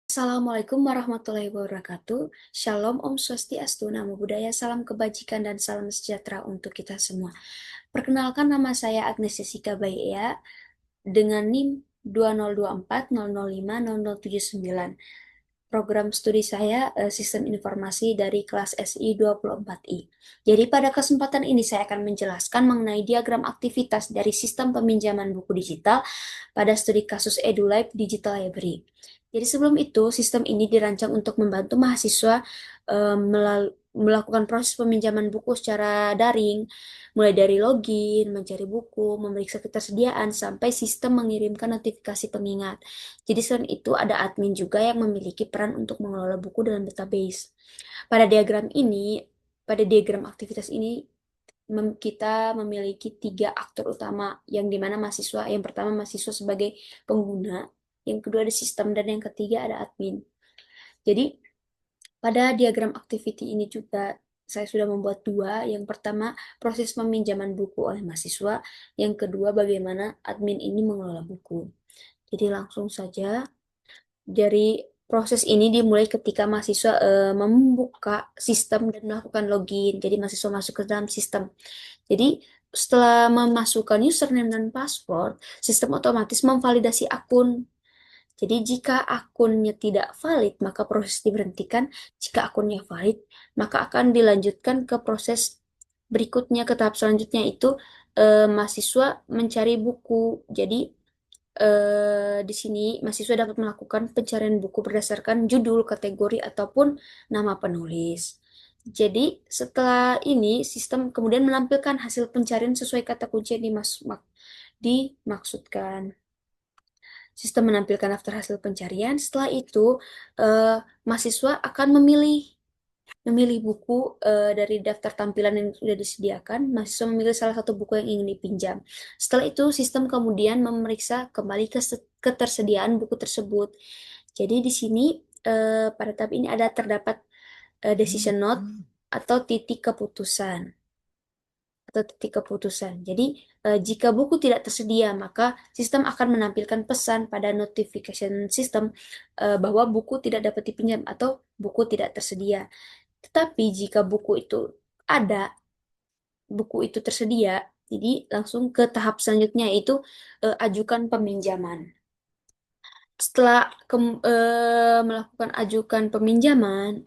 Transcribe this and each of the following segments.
Assalamualaikum warahmatullahi wabarakatuh. Shalom, Om Swastiastu, Namo Buddhaya, salam kebajikan dan salam sejahtera untuk kita semua. Perkenalkan, nama saya Agnes Jessica Baia dengan NIM 202400500079. Program studi saya Sistem Informasi dari kelas SI 24I. Jadi pada kesempatan ini saya akan menjelaskan mengenai diagram aktivitas dari sistem peminjaman buku digital pada studi kasus EduLab Digital Library. Jadi sebelum itu, sistem ini dirancang untuk membantu mahasiswa melakukan proses peminjaman buku secara daring, mulai dari login, mencari buku, memeriksa ketersediaan, sampai sistem mengirimkan notifikasi pengingat. Jadi selain itu ada admin juga yang memiliki peran untuk mengelola buku dalam database. Pada diagram ini, pada diagram aktivitas ini kita memiliki tiga aktor utama, yang dimana mahasiswa, yang pertama mahasiswa sebagai pengguna, yang kedua ada sistem, dan yang ketiga ada admin. Jadi pada diagram activity ini juga saya sudah membuat dua. Yang pertama proses peminjaman buku oleh mahasiswa, yang kedua bagaimana admin ini mengelola buku. Jadi langsung saja, dari proses ini dimulai ketika mahasiswa membuka sistem dan melakukan login. Jadi mahasiswa masuk ke dalam sistem. Jadi setelah memasukkan username dan password, sistem otomatis memvalidasi akun. Jadi jika akunnya tidak valid, maka proses diberhentikan. Jika akunnya valid, maka akan dilanjutkan ke proses berikutnya, ke tahap selanjutnya, itu mahasiswa mencari buku. Jadi di sini mahasiswa dapat melakukan pencarian buku berdasarkan judul, kategori, ataupun nama penulis. Jadi setelah ini sistem kemudian menampilkan hasil pencarian sesuai kata kunci yang dimaksudkan. Sistem menampilkan daftar hasil pencarian. Setelah itu eh, mahasiswa akan memilih buku dari daftar tampilan yang sudah disediakan. Mahasiswa memilih salah satu buku yang ingin dipinjam. Setelah itu, sistem kemudian memeriksa kembali ketersediaan buku tersebut. Jadi di sini pada tab ini terdapat decision note atau titik keputusan. Jadi jika buku tidak tersedia, maka sistem akan menampilkan pesan pada notification system bahwa buku tidak dapat dipinjam atau buku tidak tersedia. Tetapi jika ada, buku itu tersedia, jadi langsung ke tahap selanjutnya, yaitu ajukan peminjaman. Setelah melakukan ajukan peminjaman,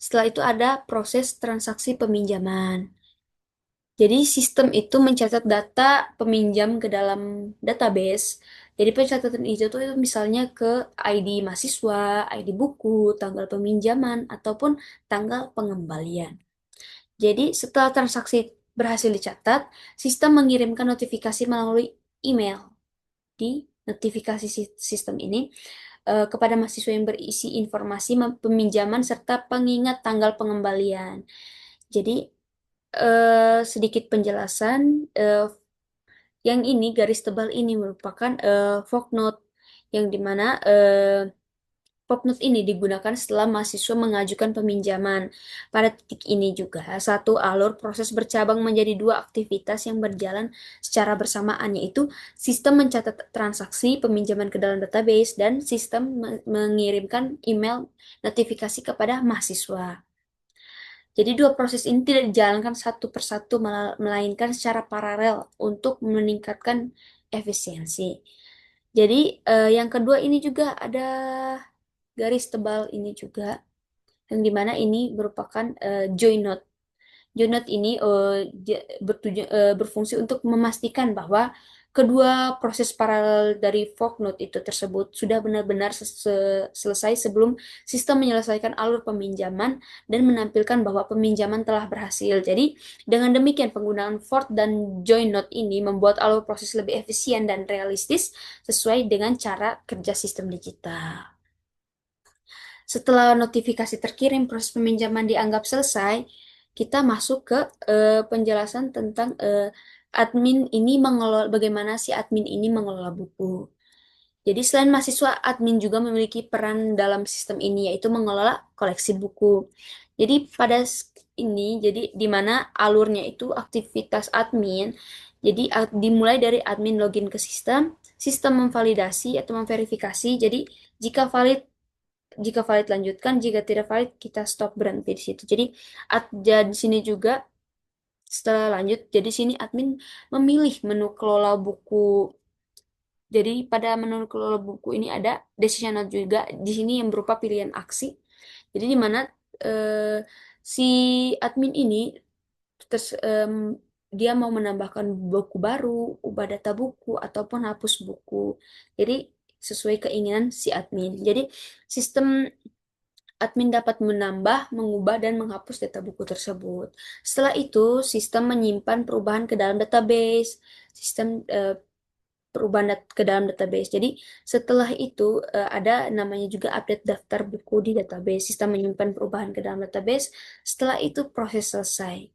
setelah itu ada proses transaksi peminjaman. Jadi sistem itu mencatat data peminjam ke dalam database. Jadi pencatatan itu tuh misalnya ke ID mahasiswa, ID buku, tanggal peminjaman, ataupun tanggal pengembalian. Jadi setelah transaksi berhasil dicatat, sistem mengirimkan notifikasi melalui email. Di notifikasi sistem ini kepada mahasiswa yang berisi informasi peminjaman serta pengingat tanggal pengembalian. Jadi sedikit penjelasan, yang ini garis tebal ini merupakan footnote, yang dimana footnote ini digunakan setelah mahasiswa mengajukan peminjaman. Pada titik ini juga satu alur proses bercabang menjadi dua aktivitas yang berjalan secara bersamaan, yaitu sistem mencatat transaksi peminjaman ke dalam database dan sistem mengirimkan email notifikasi kepada mahasiswa. Jadi dua proses ini tidak dijalankan satu persatu, melainkan secara paralel untuk meningkatkan efisiensi. Jadi yang kedua ini juga ada garis tebal ini juga, yang dimana ini merupakan join note. Join note ini berfungsi untuk memastikan bahwa kedua proses paralel dari fork node itu tersebut sudah benar-benar selesai sebelum sistem menyelesaikan alur peminjaman dan menampilkan bahwa peminjaman telah berhasil. Jadi dengan demikian penggunaan fork dan join node ini membuat alur proses lebih efisien dan realistis sesuai dengan cara kerja sistem digital. Setelah notifikasi terkirim, proses peminjaman dianggap selesai, kita masuk ke penjelasan tentang bagaimana si admin ini mengelola buku. Jadi selain mahasiswa, admin juga memiliki peran dalam sistem ini, yaitu mengelola koleksi buku. Jadi jadi di mana alurnya itu aktivitas admin. Jadi dimulai dari admin login ke sistem, sistem memvalidasi atau memverifikasi. Jadi jika valid lanjutkan, jika tidak valid kita stop, berhenti di situ. Jadi di sini juga setelah lanjut, jadi sini admin memilih menu kelola buku. Jadi pada menu kelola buku ini ada decisional juga di sini yang berupa pilihan aksi. Jadi di mana eh, si admin ini terus dia mau menambahkan buku baru, ubah data buku ataupun hapus buku. Jadi sesuai keinginan si admin. Jadi sistem admin dapat menambah, mengubah, dan menghapus data buku tersebut. Setelah itu, sistem menyimpan perubahan ke dalam database. Sistem ke dalam database. Jadi setelah itu ada namanya juga update daftar buku di database. Sistem menyimpan perubahan ke dalam database. Setelah itu proses selesai.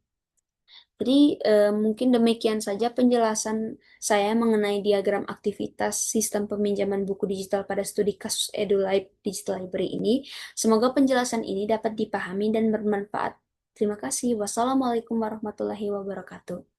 Jadi mungkin demikian saja penjelasan saya mengenai diagram aktivitas sistem peminjaman buku digital pada studi kasus EduLib Digital Library ini. Semoga penjelasan ini dapat dipahami dan bermanfaat. Terima kasih. Wassalamualaikum warahmatullahi wabarakatuh.